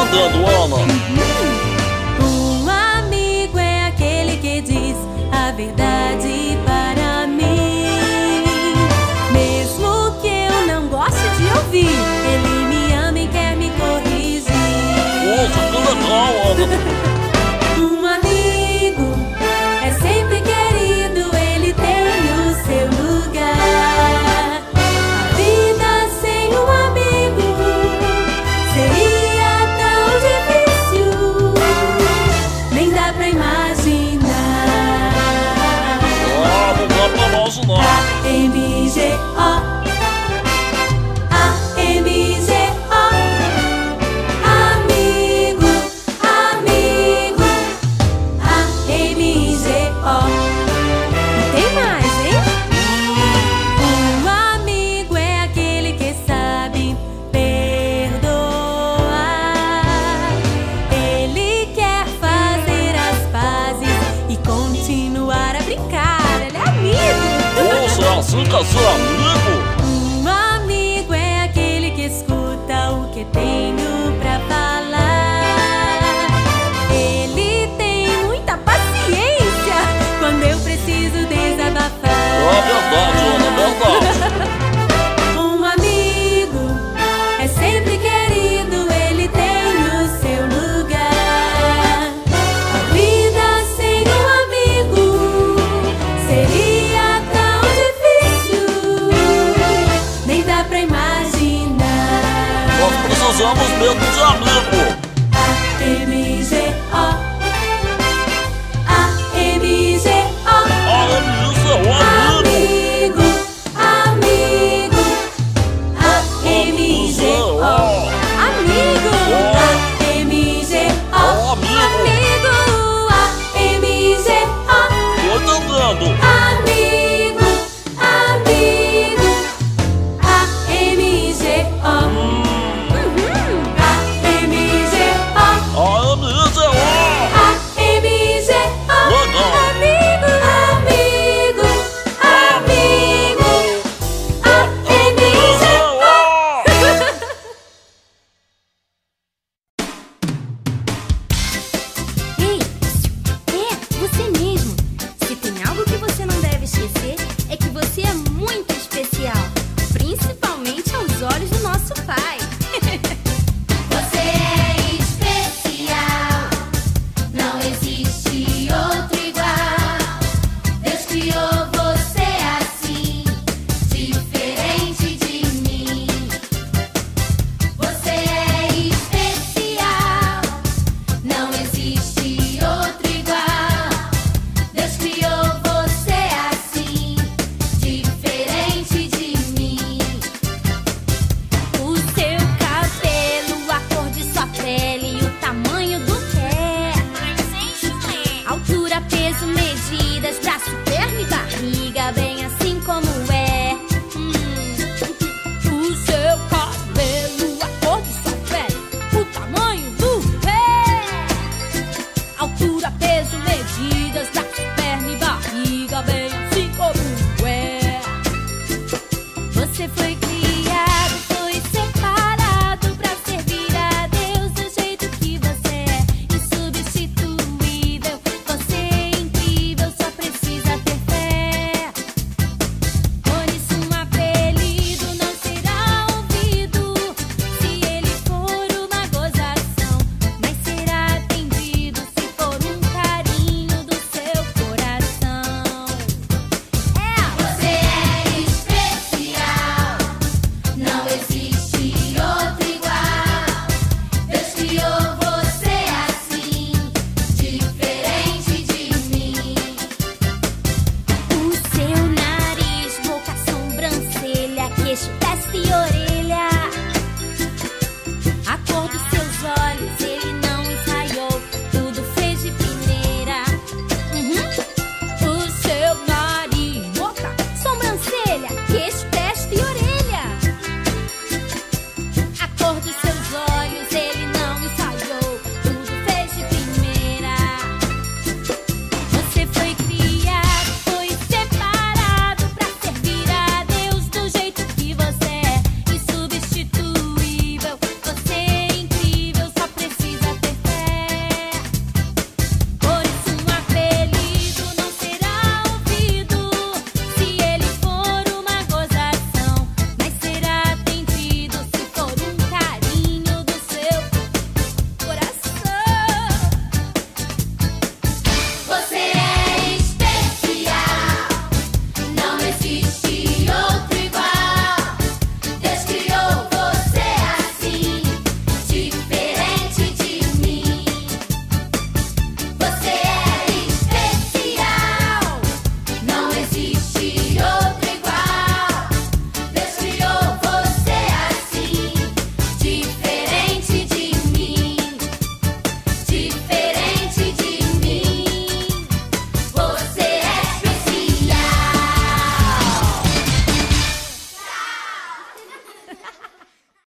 entendendo, Ana. Um amigo é aquele que diz a verdade para mim, mesmo que eu não goste de ouvir. Ele me ama e quer me corrigir. Nossa, que legal, Ana. Um amigo é sempre querido, ele tem o seu lugar. A vida sem um amigo seria tão difícil, nem dá pra imaginar. Ah, não dá pra imaginar. A-M-G-O, A-M-G-O, amigo, amigo, A-M-G-O. E tem mais, hein? Um amigo é aquele que sabe perdoar. Ele quer fazer as pazes e continuar a brincar. Ele é amigo. Nossa, é assim que é ser amigo? Um amigo é aquele que escuta o que tenho pra falar. Ele tem muita paciência quando eu preciso desabafar. É verdade, Ana, é verdade. Um amigo é sempre querido, ele tem o seu lugar. A vida sem um amigo seria tão difícil, nem dá pra imaginar. Nós precisamos mesmo de amigo. A-M-G-O, A-M-G-O, Ah, é isso, é o amigo. amigo, amigo, A-M-G-O, amigo, A-M-G-O, Amigo. amigo, A-M-G-O, Tô entendendo. amigo, amigo, A-M-G-O. A-M-G-O, Ah, é isso, é o A-M-G-O, legal. amigo, amigo, amigo, A-M-G-O. Ei, é você mesmo. Se tem algo que você não deve esquecer, é que você é muito especial, principalmente aos olhos do nosso Pai. Você é especial, não existe outro igual. Deus criou você assim, diferente de mim. Você é especial, não existe outro igual. Deus criou você assim, diferente de mim. O seu cabelo, a cor de sua pele e o tamanho do pé. Altura, peso, medidas, braço, perna e barriga, bem assim como é. O seu cabelo, a cor de sua pele, o tamanho do pé. Altura, peso, medidas, braço, perna e barriga, bem assim como é. Você foi criado, foi separado pra servir a Deus do jeito que você é, insubstituível. Você é incrível, só precisa ter fé. Por isso um apelido não será ouvido se ele for uma gozação, mas será atendido se for um carinho do seu coração. Você é especial, não existe outro igual. Deus criou você assim, diferente de mim. O seu nariz, boca, sobrancelha, queixo, testa e orelha, a cor do